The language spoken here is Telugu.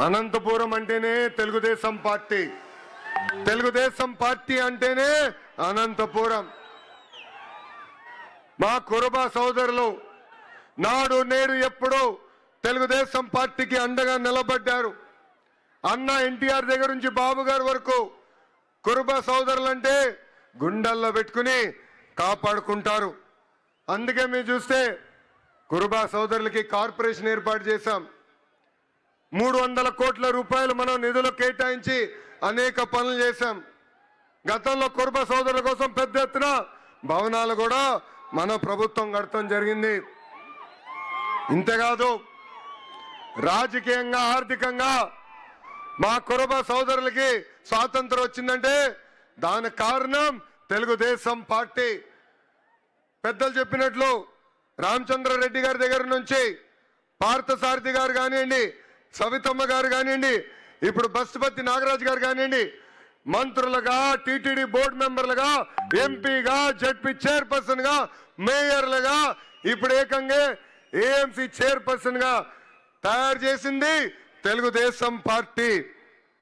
అనంతపురం అంటేనే తెలుగుదేశం పార్టీ, తెలుగుదేశం పార్టీ అంటేనే అనంతపురం. మా కురుబ సోదరులు నాడు నేడు ఎప్పుడూ తెలుగుదేశం పార్టీకి అండగా నిలబడ్డారు. అన్న ఎన్టీఆర్ దగ్గర నుంచి బాబు గారి వరకు కురుబ సోదరులంటే గుండెల్లో పెట్టుకుని కాపాడుకుంటారు. అందుకే మీరు చూస్తే కురుబ సోదరులకి కార్పొరేషన్ ఏర్పాటు చేశాం. 300 కోట్ల రూపాయలు మనం నిధులు కేటాయించి అనేక పనులు చేశాం. గతంలో కురుబ సోదరుల కోసం పెద్ద ఎత్తున భవనాలు కూడా మన ప్రభుత్వం కడతాం జరిగింది. ఇంతేకాదు రాజకీయంగా ఆర్థికంగా మా కురుబ సోదరులకి స్వాతంత్రం వచ్చిందంటే దానికి కారణం తెలుగుదేశం పార్టీ. పెద్దలు చెప్పినట్లు రామచంద్రారెడ్డి గారి దగ్గర నుంచి పార్థసారథి గారు కానివ్వండి, సవితమ్మ గారు కానివ్వండి, ఇప్పుడు బస్సుపతి నాగరాజు గారు కానివ్వండి, మంత్రులుగా, టీటీడీ బోర్డు మెంబర్లుగా, ఎంపీగా, జడ్పీ చైర్పర్సన్ గా, మేయర్లుగా, ఇప్పుడు ఏకంగా ఏఎంసీ చైర్పర్సన్ గా తయారు చేసింది తెలుగుదేశం పార్టీ.